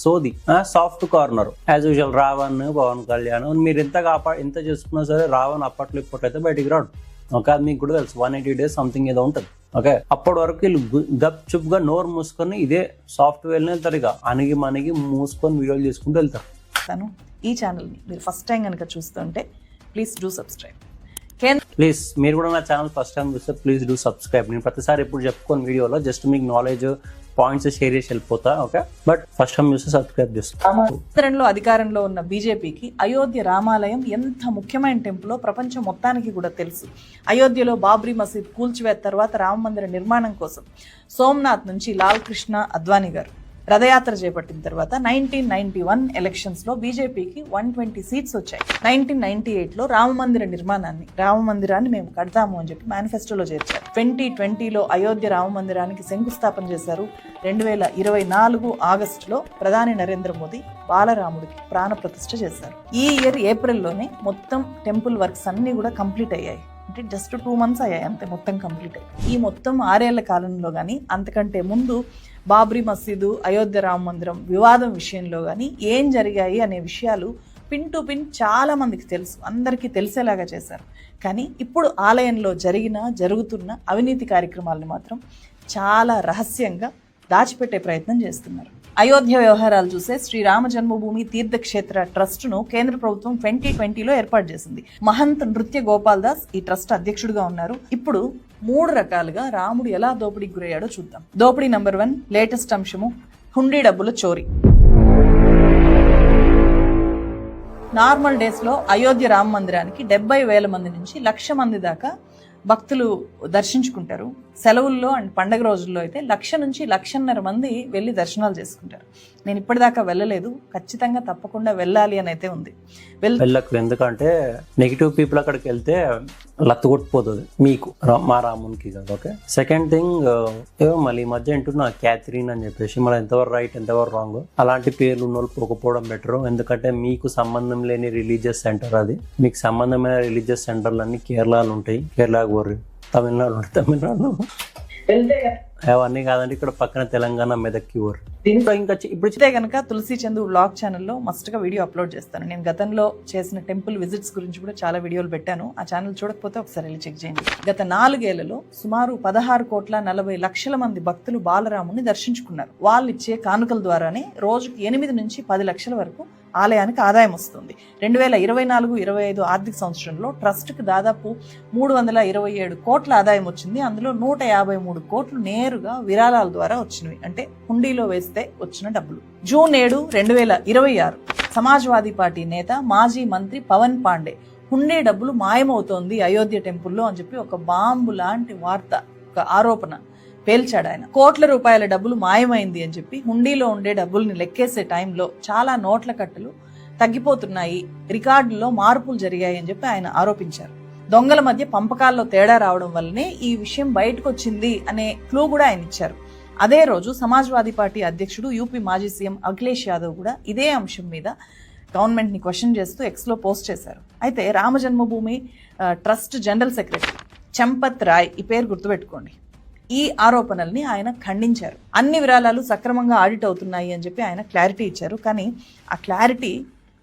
సోది, soft corner as usual. Ravan, Pawan Kalyan మీరు ఎంత చేసుకున్నా సరే రావణ్ అప్పట్లో ఇప్పటికైతే బయటికి రాడు. ఓకే, అది మీకు కూడా తెలుసు. 180 days సంథింగ్ ఏదో ఉంటుంది. ఓకే, అప్పటి వరకు వీళ్ళు గప్ చుప్ గా నోరు మూసుకొని ఇదే సాఫ్ట్వేర్ వెళ్తారు. ఇక అణిగి మూసుకొని వీడియోలు చేసుకుంటూ వెళ్తారు. ఈ ఛానల్ని మీరు ఫస్ట్ టైం కనుక చూస్తుంటే ప్లీజ్ డూ సబ్స్క్రైబ్. ప్లీజ్ మీరు కూడా నా ఛానల్ ఫస్ట్ టైం చూస్తే ప్లీజ్ డూ సబ్స్క్రైబ్. నేను ప్రతిసారి ఎప్పుడు చెప్పుకోని వీడియోలో జస్ట్ మీకు నాలెడ్జ్ పాయింట్స్ షేర్ చేసి వెళ్ళిపోతా. ఓకే, బట్ ఫస్ట్ టైం చూస్తే సబ్స్క్రైబ్ చేస్తాను. కేంద్రంలో అధికారంలో ఉన్న బీజేపీకి అయోధ్య రామాలయం ఎంత ముఖ్యమైన టెంపులో ప్రపంచం మొత్తానికి కూడా తెలుసు. అయోధ్యలో బాబ్రీ మసీద్ కూల్చివేత తర్వాత రామ మందిర నిర్మాణం కోసం సోమనాథ్ నుంచి లాల్ కృష్ణ అద్వానీ గారు రథయాత్ర చేపట్టిన తర్వాత 1991 ఎలక్షన్స్లో బీజేపీకి 120 seats వచ్చాయి. 1998లో రామ మందిరాన్ని మేము కడతాము అని చెప్పి మేనిఫెస్టోలో చేర్చారు. 2020లో అయోధ్య రామ మందిరానికి శంకుస్థాపన చేశారు. 2024 ఆగస్టులో ప్రధాని నరేంద్ర మోదీ బాలరాముడికి ప్రాణ ప్రతిష్ఠ చేశారు. ఈ ఇయర్ ఏప్రిల్లోనే మొత్తం టెంపుల్ వర్క్స్ అన్ని కూడా కంప్లీట్ అయ్యాయి. అంటే జస్ట్ 2 months అయ్యాయి అంతే మొత్తం కంప్లీట్ అయ్యి. ఈ మొత్తం 6 ఏళ్ల కాలంలో కానీ అంతకంటే ముందు బాబ్రీ మసీదు, అయోధ్య రామ మందిరం వివాదం విషయంలో కానీ ఏం జరిగాయి అనే విషయాలు పిన్ టు పిన్ చాలా మందికి తెలుసు, అందరికీ తెలిసేలాగా చేశారు. కానీ ఇప్పుడు ఆలయంలో జరుగుతున్న అవినీతి కార్యక్రమాలను మాత్రం చాలా రహస్యంగా దాచిపెట్టే ప్రయత్నం చేస్తున్నారు. అయోధ్య వ్యవహారాలు చూసే శ్రీరామ జన్మభూమి తీర్థక్షేత్ర ట్రస్ట్ను కేంద్ర ప్రభుత్వం 2020లో ఏర్పాటు చేసింది. మహంత్ నృత్య గోపాల్ దాస్ ఈ ట్రస్ట్ అధ్యక్షుడిగా ఉన్నారు. ఇప్పుడు 3 రకాలుగా రాముడు ఎలా దోపిడీకి గురయ్యాడో చూద్దాం. దోపిడీ నెంబర్ 1, లేటెస్ట్ అంశము హుండీ డబ్బుల చోరీ. నార్మల్ డేస్లో అయోధ్య రామ మందిరానికి 70,000 మంది నుంచి 1,00,000 మంది దాకా భక్తులు దర్శించుకుంటారు. సెలవుల్లో అండ్ పండగ రోజుల్లో అయితే 1,00,000 నుంచి 1,50,000 మంది వెళ్ళి దర్శనాలు చేసుకుంటారు. నేను ఇప్పటిదాకా వెళ్ళలేదు, ఖచ్చితంగా తప్పకుండా వెళ్ళాలి అని అయితే ఉంది. వెళ్ళకు, ఎందుకంటే నెగిటివ్ పీపుల్ అక్కడికి వెళ్తే లత్తు కొట్టిపోతుంది మీకు, మా రామునికి కాదు. ఓకే, సెకండ్ థింగ్ ఏమో మళ్ళీ ఈ మధ్య అంటున్నా క్యాథరిన్ అని చెప్పేసి, మళ్ళీ ఎంతవరకు రైట్ ఎంతవరకు రాంగ్, అలాంటి పేర్లు ఉన్న వాళ్ళు పోకపోవడం బెటర్. ఎందుకంటే మీకు సంబంధం లేని రిలీజియస్ సెంటర్ అది. మీకు సంబంధమైన రిలీజియస్ సెంటర్లు అన్ని కేరళలో ఉంటాయి, కేరళకు పోర్రి, తమిళనాడు ఉంటాయి, తమిళనాడు అవన్నీ కాదండి, ఇక్కడ పక్కన తెలంగాణ మెదక్కి ఊరు. దీంట్లో ఇంకా ఇప్పుడు కనుక తులసి చందు వ్లాగ్ ఛానల్లో మస్ట్గా వీడియో అప్లోడ్ చేస్తాను. నేను గతంలో చేసిన టెంపుల్ విజిట్స్ గురించి కూడా చాలా వీడియోలు పెట్టాను. ఆ ఛానల్ చూడకపోతే ఒకసారి వెళ్ళి చెక్ చేయండి. గత 4 ఏళ్లలో సుమారు 16,40,00,000 మంది భక్తులు బాలరాముని దర్శించుకున్నారు. వాళ్ళు ఇచ్చే కానుకల ద్వారానే రోజుకి 8 నుంచి 10 లక్షల వరకు ఆలయానికి ఆదాయం వస్తుంది. 2024-25 ఆర్థిక సంవత్సరంలో ట్రస్ట్కి దాదాపు 327 కోట్ల ఆదాయం వచ్చింది. అందులో 153 కోట్లు నేరుగా విరాళాల ద్వారా వచ్చినవి, అంటే హుండీలో వేస్తే వచ్చిన డబ్బులు. జూన్ 7, 2026 సమాజ్వాదీ పార్టీ నేత మాజీ మంత్రి పవన్ పాండే హుండీ డబ్బులు మాయమవుతోంది అయోధ్య టెంపుల్లో అని చెప్పి ఒక బాంబు లాంటి వార్త, ఒక ఆరోపణ పేల్చాడు ఆయన. కోట్ల రూపాయల డబ్బులు మాయమైంది అని చెప్పి హుండీలో ఉండే డబ్బుల్ని లెక్కేసే టైంలో చాలా నోట్ల కట్టలు తగ్గిపోతున్నాయి, రికార్డుల్లో మార్పులు జరిగాయి అని చెప్పి ఆయన ఆరోపించారు. దొంగల మధ్య పంపకాల్లో తేడా రావడం వల్లనే ఈ విషయం బయటకు వచ్చింది అనే క్లూ కూడా ఆయన ఇచ్చారు. అదే రోజు సమాజ్వాదీ పార్టీ అధ్యక్షుడు యూపీ మాజీ సీఎం అఖిలేష్ యాదవ్ కూడా ఇదే అంశం మీద గవర్నమెంట్ ని క్వశ్చన్ చేస్తూ ఎక్స్లో పోస్ట్ చేశారు. అయితే Rama Janmabhoomi trust general secretary Champat Rai, ఈ పేరు గుర్తుపెట్టుకోండి, ఈ ఆరోపణల్ని ఆయన ఖండించారు. అన్ని విరాళాలు సక్రమంగా ఆడిట్ అవుతున్నాయి అని చెప్పి ఆయన క్లారిటీ ఇచ్చారు. కానీ ఆ క్లారిటీ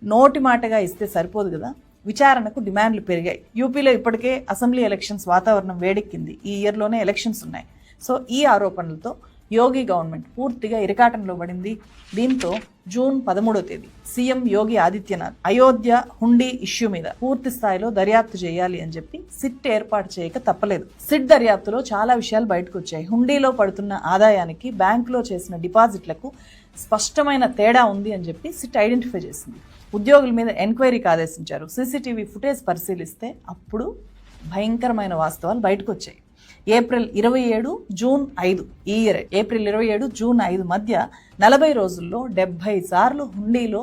నోటి మాటగా ఇస్తే సరిపోదు కదా, విచారణకు డిమాండ్లు పెరిగాయి. యూపీలో ఇప్పటికే అసెంబ్లీ ఎలక్షన్స్ వాతావరణం వేడెక్కింది, ఈ ఇయర్లోనే ఎలక్షన్స్ ఉన్నాయి. సో ఈ ఆరోపణలతో యోగి గవర్నమెంట్ పూర్తిగా ఇరకాటంలో పడింది. దీంతో జూన్ 13వ తేదీ సీఎం యోగి ఆదిత్యనాథ్ అయోధ్య హుండీ ఇష్యూ మీద పూర్తి స్థాయిలో దర్యాప్తు చేయాలి అని చెప్పి సిట్ ఏర్పాటు చేయక తప్పలేదు. సిట్ దర్యాప్తులో చాలా విషయాలు బయటకు వచ్చాయి. హుండీలో పడుతున్న ఆదాయానికి బ్యాంకులో చేసిన డిపాజిట్లకు స్పష్టమైన తేడా ఉంది అని చెప్పి సిట్ ఐడెంటిఫై చేసింది. ఉద్యోగుల మీద ఎంక్వైరీకి ఆదేశించారు. సీసీటీవీ ఫుటేజ్ పరిశీలిస్తే అప్పుడు భయంకరమైన వాస్తవాలు బయటకు వచ్చాయి. ఏప్రిల్ 27, జూన్ 5 ఈ ఇయర్ ఏప్రిల్ 27, జూన్ 5 మధ్య 40 రోజుల్లో 70 సార్లు హుండీలో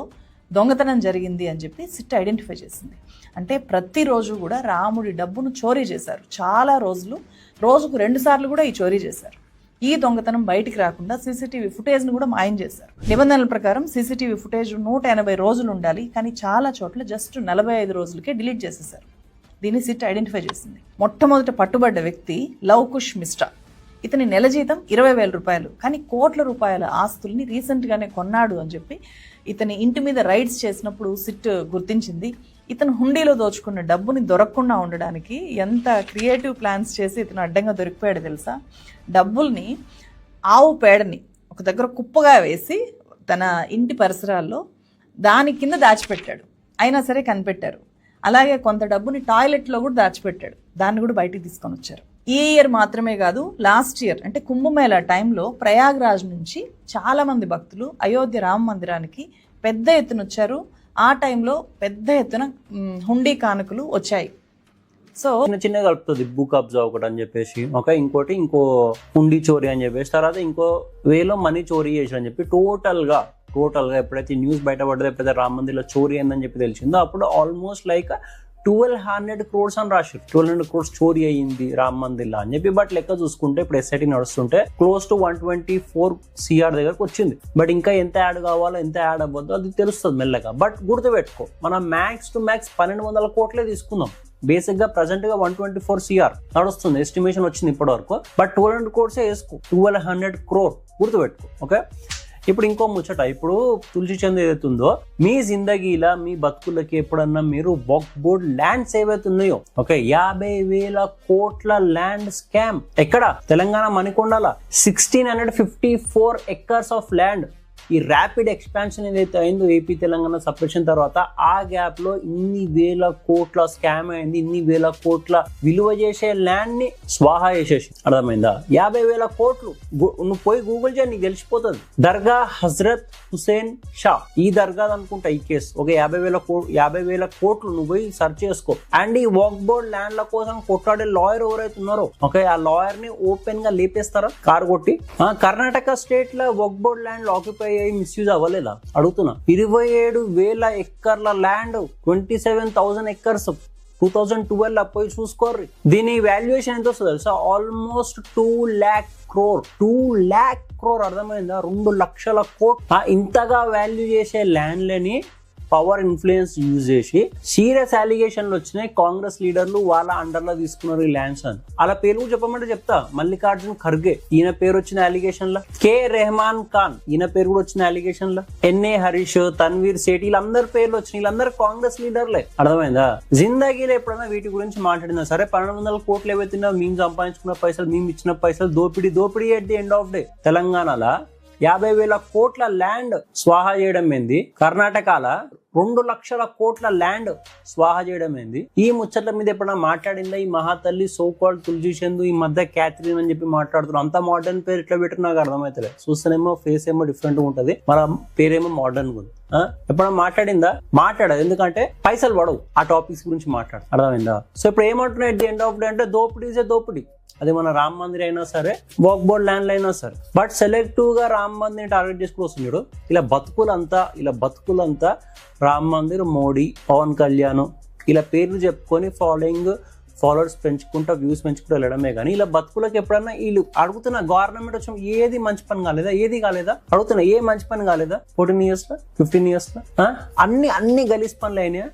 దొంగతనం జరిగింది అని చెప్పి సిట్ ఐడెంటిఫై చేసింది. అంటే ప్రతిరోజు కూడా రాముడి డబ్బును చోరీ చేశారు. చాలా రోజులు, రోజుకు 2 సార్లు కూడా ఈ చోరీ చేశారు. ఈ దొంగతనం బయటికి రాకుండా సీసీటీవీ ఫుటేజ్ను కూడా మాయం చేశారు. నిబంధనల ప్రకారం సీసీటీవీ ఫుటేజ్ 180 రోజులు ఉండాలి, కానీ చాలా చోట్ల జస్ట్ 45 రోజులకే డిలీట్ చేసేశారు. దీన్ని సిట్ ఐడెంటిఫై చేసింది. మొట్టమొదట పట్టుబడ్డ వ్యక్తి లవకుష్ మిశ్రా. ఇతని నెల జీతం 20,000 రూపాయలు, కానీ కోట్ల రూపాయల ఆస్తుల్ని రీసెంట్గానే కొన్నాడు అని చెప్పి ఇతని ఇంటి మీద రైడ్స్ చేసినప్పుడు సిట్ గుర్తించింది. ఇతను హుండీలో దోచుకున్న డబ్బుని దొరకకుండా ఉండడానికి ఎంత క్రియేటివ్ ప్లాన్స్ చేసి ఇతను అడ్డంగా దొరికిపోయాడు తెలుసా? డబ్బుల్ని, ఆవు పేడని ఒక దగ్గర కుప్పగా వేసి తన ఇంటి పరిసరాల్లో దాని కింద దాచిపెట్టాడు. అయినా సరే కనిపెట్టారు. అలాగే కొంత డబ్బుని టాయిలెట్లో కూడా దాచిపెట్టాడు. దాన్ని కూడా బయటికి తీసుకొని వచ్చారు. ఈ ఇయర్ మాత్రమే కాదు, లాస్ట్ ఇయర్ అంటే కుంభమేళా టైంలో ప్రయాగ్రాజ్ నుంచి చాలా మంది భక్తులు అయోధ్య రామ మందిరానికి పెద్ద ఎత్తున వచ్చారు. ఆ టైంలో పెద్ద ఎత్తున హుండీ కానుకలు వచ్చాయి. సో చిన్న కలుపుతుంది బుక్ అబ్జర్వ్ ఒకటి అని చెప్పేసి, ఇంకోటి ఇంకో హుండీ చోరీ అని చెప్పేసి, తర్వాత ఇంకో వేలో మనీ చోరీ చేసి అని చెప్పి టోటల్గా ఎప్పుడైతే న్యూస్ బయటపడ్డదో, ఎప్పుడైతే రామ మందిర్లో చోరీ అయిందని చెప్పి తెలిసిందో, అప్పుడు ఆల్మోస్ట్ లైక్ 1,200 crores అని రాశారు. 1,200 crores చోరీ అయ్యింది రామ మందిర్లో అని చెప్పి. బట్ లెక్క చూసుకుంటే ఇప్పుడు ఎస్ఐటీ నడుస్తుంటే క్లోజ్ టు 124 CR దగ్గరకు వచ్చింది. బట్ ఇంకా ఎంత యాడ్ కావాలో, ఎంత యాడ్ అవ్వద్దో అది తెలుస్తుంది మెల్లగా. బట్ గుర్తుపెట్టుకో, మనం మ్యాక్స్ టు మ్యాక్స్ 1,200 కోట్లే తీసుకుందాం. బేసిక్ గా ప్రజెంట్ గా 124 CR నడుస్తుంది, ఎస్టిమేషన్ వచ్చింది ఇప్పటి వరకు. బట్ 1200 crores వేసుకో, 1200 crore గుర్తుపెట్టుకో. ఓకే, ఇప్పుడు ఇంకో ముచ్చట. ఇప్పుడు తులసి చంద్ ఏదైతుందో, మీ జిందగీలా మీ బతుకులకి ఎప్పుడన్నా మీరు వక్ఫ్ బోర్డ్ ల్యాండ్స్ ఏవైతే ఉన్నాయో, ఓకే, 50,000 కోట్ల ల్యాండ్ స్కామ్ ఎక్కడ? తెలంగాణ మణికొండల 1654 acres ఆఫ్ ల్యాండ్. ఈ ర్యాపిడ్ ఎక్స్పాన్షన్ ఏదైతే అయిందో ఏపీ తెలంగాణ సపరేషన్ తర్వాత, ఆ గ్యాప్ లో ఇన్ని వేల కోట్ల స్కామ్ అయింది, ఇన్ని వేల కోట్ల విలువ చేసే ల్యాండ్ ని స్వాహా చేసేసి. అర్థమైందా? 50,000 కోట్లు నువ్వు పోయి గూగుల్ చేయి, నీకు తెలిసిపోతుంది. దర్గా హజరత్ హుసేన్ షా, ఈ దర్గా అనుకుంటా ఈ కేసు. ఒక 50,000 కోట్లు నువ్వు పోయి సెర్చ్ చేసుకో. అండ్ ఈ వక్ఫ్ బోర్డ్ ల్యాండ్ల కోసం కొట్లాడే లాయర్ ఎవరైతే ఉన్నారో, ఓకే, ఆ లాయర్ ని ఓపెన్ గా లేపేస్తారా కారు కొట్టి? కర్ణాటక స్టేట్ లో వక్ఫ్ బోర్డ్ ల్యాండ్ ఆక్యుపై మిస్యూజ్ అవ్వలేదా అడుగుతున్నా. 27,000 ఎకర్ల ల్యాండ్, 27,000 acres 2012 పోయి చూసుకోర్రి. దీని వాల్యుయేషన్ ఎంత వస్తుంది తెలుసా? Almost 2 lakh crore. 2 lakh crore, అర్థమైందా? 2 లక్షల కోట్లు. ఇంతగా వాల్యూ చేసే ల్యాండ్లని పవర్ ఇన్ఫ్లుయెన్స్ యూజ్ చేసి సీరియస్ అలిగేషన్లు వచ్చినాయి. కాంగ్రెస్ లీడర్లు వాళ్ళ అండర్లో తీసుకున్నారు ఈ ల్యాండ్స్ అని. అలా పేరు చెప్పమంటే చెప్తా. మల్లికార్జున్ ఖర్గే, ఈయన పేరు వచ్చిన అలిగేషన్ లా. కే రెహమాన్ ఖాన్, ఈయన పేరు కూడా వచ్చిన అలిగేషన్ లా. ఎన్ఏ హరీష్, తన్వీర్ సేఠ్, వీళ్ళందరి పేర్లు వచ్చినాయి. వీళ్ళందరూ కాంగ్రెస్ లీడర్లే. అర్థమైందా? జిందగీలో ఎప్పుడైనా వీటి గురించి మాట్లాడినా సరే, 1200 కోట్లు ఏవైతున్నా మేము సంపాదించుకున్న పైసలు, మేము ఇచ్చిన పైసలు దోపిడీ at the end of day. తెలంగాణలో 50,000 కోట్ల ల్యాండ్ స్వాహా చేయడం ఏంది? కర్ణాటకలో 2 లక్షల కోట్ల ల్యాండ్ స్వాహా చేయడం ఏంది? ఈ ముచ్చట్ల మీద ఎప్పుడైనా మాట్లాడిందా ఈ మహాతల్లి సోకాల్ తులసి చంద్? ఈ మధ్య క్యాథరిన్ అని చెప్పి మాట్లాడుతున్నారు. అంత మోడర్న్ పేరు ఎట్లా పెట్టారు నాకు అర్థమవుతలేదు. చూస్తేనేమో ఫేస్ ఏమో డిఫరెంట్ గా ఉంటది, మన పేరేమో మోడర్న్ గా ఉంది. ఎప్పుడైనా మాట్లాడిందా? మాట్లాడదు, ఎందుకంటే పైసలు పడవు ఆ టాపిక్స్ గురించి మాట్లాడు. అర్థమైందా? సో ఇప్పుడు ఏమంటున్నాయి at the end of day అంటే దోపిడీ. అది మన రామ్ మందిర్ అయినా సరే, వక్ఫ్ బోర్డ్ ల్యాండ్లు అయినా సరే. బట్ సెలెక్టివ్ గా రామ్ మందిర్ టార్గెట్ చేసుకుని వస్తున్నాడు. ఇలా బతుకులంతా రామ్ మందిర్, మోడీ, పవన్ కళ్యాణ్ ఇలా పేర్లు చెప్పుకొని ఫాలోవర్స్ పెంచుకుంటా, వ్యూస్ పెంచుకుంటూ వెళ్ళడమే. కానీ ఇలా బతుకులకు ఎప్పుడన్నా వీళ్ళు అడుగుతున్న గవర్నమెంట్ వచ్చి ఏది మంచి పని కాలేదా అడుగుతున్నా. ఏ మంచి పని కాలేదా 14 years లో, 15 years లో? అన్ని గలీజ్ పనులు అయినాయా?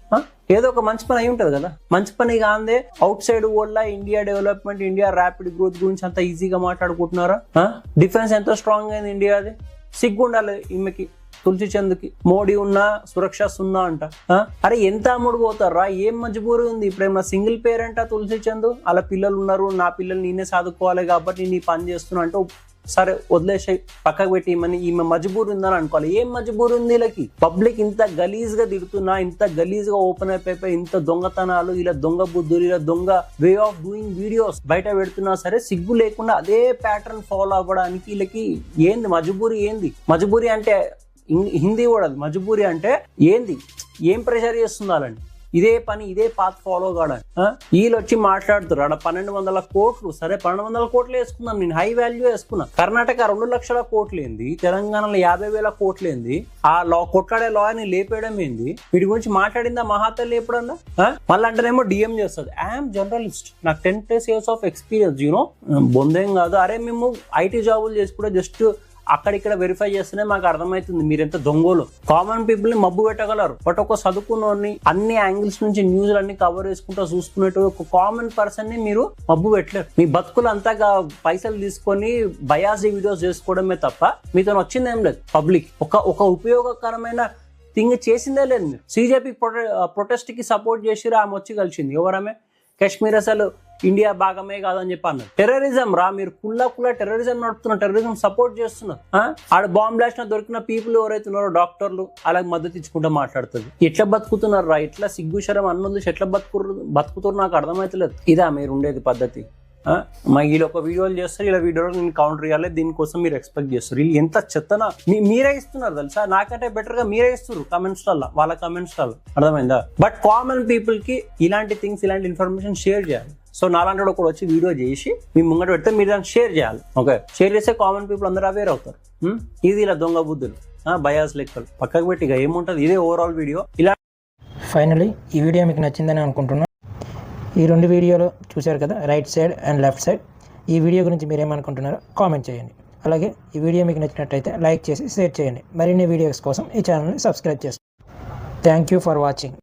ఏదో ఒక మంచి పని అయి ఉంటది కదా. మంచి పని కాందే అవుట్ సైడ్ వల్ల India development, India rapid growth గురించి అంత ఈజీగా మాట్లాడుకుంటున్నారా? డిఫెన్స్ ఎంతో స్ట్రాంగ్ అయింది ఇండియాది. సిగ్గుండాలి ఈమెకి, తులసి చంద్కి. మోడీ ఉన్నా సురక్ష సున్నా అంట. అరే ఎంత అమ్ముడు పోతారా? ఏం మజబూరి ఉంది? ఇప్పుడేమన్నా సింగిల్ పేరెంట్ తులసి చంద్? అలా పిల్లలు ఉన్నారు, నా పిల్లలు నేనే చదువుకోవాలి కాబట్టి నేను ఈ పని చేస్తున్నా అంటే సరే వదిలేసే, పక్కకు పెట్టి ఈమె మజబూరి ఉందని అనుకోవాలి. ఏం మజబూరి ఉంది వీళ్ళకి? పబ్లిక్ ఇంత గలీజ్ గా తిడుతున్నా, ఇంత గలీజ్ గా ఓపెన్ అయిపోయి, ఇంత దొంగతనాలు, ఇలా దొంగ బుద్ధులు, ఇలా దొంగ వే ఆఫ్ డూయింగ్ వీడియోస్ బయట పెడుతున్నా సరే సిగ్గు లేకుండా అదే ప్యాటర్న్ ఫాలో అవ్వడానికి వీళ్ళకి ఏంది మజబూరి? మజబూరి అంటే హిందీ కూడా అది. మజబూరి అంటే ఏంది? ఏం ప్రెషర్ చేస్తుందాలండి? ఇదే పని, ఇదే పాత్ ఫాలో కావడానికి వీళ్ళు వచ్చి మాట్లాడుతారు. అక్కడ 1,200 కోట్లు. సరే 1,200 కోట్లు వేసుకుందాం, నేను హై వాల్యూ వేసుకున్నా. కర్ణాటక 2 లక్షల కోట్లు ఏంది? తెలంగాణలో 50,000 కోట్లు ఏంది? ఆ కొట్లాడే లాయర్ని లేపేయడం ఏంది? వీటి గురించి మాట్లాడిందా మహాతల్లి ఎప్పుడన్నా? మళ్ళీ అంటేనేమో డిఎం చేస్తుంది. ఐఎమ్ జర్నలిస్ట్, నాకు 10+ years ఆఫ్ ఎక్స్పీరియన్స్, యూనో బొందేం కాదు. అరే మేము ఐటీ జాబులు చేసి కూడా జస్ట్ అక్కడిక్కడ వెరిఫై చేస్తేనే మాకు అర్థమవుతుంది మీరు ఎంత దొంగలు. కామన్ పీపుల్ ని మబ్బు పెట్టగలరు, బట్ ఒక చదువుకున్నోని అన్ని యాంగిల్స్ నుంచి న్యూస్ అన్ని కవర్ చేసుకుంటూ చూసుకునేట్టు ఒక కామన్ పర్సన్ ని మీరు మబ్బు పెట్టలేరు. మీ బతుకులు అంతా పైసలు తీసుకొని బయాసీ వీడియోస్ చేసుకోవడమే తప్ప మీతో వచ్చింది ఏం లేదు. పబ్లిక్ ఒక ఉపయోగకరమైన థింగ్ చేసిందే లేదు. మీరు సిజేపీ ప్రొటెస్ట్ కి సపోర్ట్ చేసి ఆమె వచ్చి కలిసింది. ఎవరమే? కాశ్మీర్ అసలు ఇండియా భాగమే కాదని చెప్పి అన్నారు. టెర్రరిజం రా, మీరు కుల్లా టెర్రరిజం నడుపుతున్నారు, టెర్రరిజం సపోర్ట్ చేస్తున్నారు. ఆడ బాంబ్ బ్లాస్ట్ దొరికిన పీపుల్ ఎవరైతే ఉన్నారో డాక్టర్లు అలాగే మద్దతు ఇచ్చుకుంటూ మాట్లాడుతుంది. ఎట్లా బతుకుతున్నారు రా? ఎట్లా సిగ్గుశరం అన్నది ఎట్లా బతుకుతున్నారు నాకు అర్థమవుతలేదు. ఇదా మీరు ఉండేది పద్ధతి? వీళ్ళు ఒక వీడియోలు చేస్తారు, ఇలా వీడియోలో నేను కౌంటర్ ఇవ్వాలి, దీనికోసం మీరు ఎక్స్పెక్ట్ చేస్తారు. వీళ్ళు ఎంత చెత్తన మీరే ఇస్తున్నారు తెలుసా? నాకంటే బెటర్ గా మీరే ఇస్తారు కమెంట్స్లలో, వాళ్ళ కమెంట్స్లలో. అర్థమైందా? బట్ కామన్ పీపుల్ కి ఇలాంటి థింగ్స్, ఇలాంటి ఇన్ఫర్మేషన్ షేర్ చేయాలి. సో నాలాంటి ఒకటి వచ్చి వీడియో చేసి మీ ముంగట పెడితే మీరు దాన్ని షేర్ చేయాలి. ఓకే, షేర్ చేస్తే కామన్ పీపుల్ అందరూ అవేర్ అవుతారు. ఇది ఇలా దొంగ బుద్ధులు, బయాస్ లెక్కలు పక్కకు పెట్టి ఇక ఏముంటుంది. ఇదే ఓవరాల్ వీడియో. ఇలా ఫైనలీ ఈ వీడియో మీకు నచ్చిందని అనుకుంటున్నాను. ఈ 2 వీడియోలు చూశారు కదా, right side and left side. ఈ వీడియో గురించి మీరేమనుకుంటున్నారో కామెంట్ చేయండి. అలాగే ఈ వీడియో మీకు నచ్చినట్టయితే లైక్ చేసి షేర్ చేయండి. మరిన్ని వీడియోస్ కోసం ఈ ఛానల్ని సబ్స్క్రైబ్ చేసుకోండి. Thank you for watching.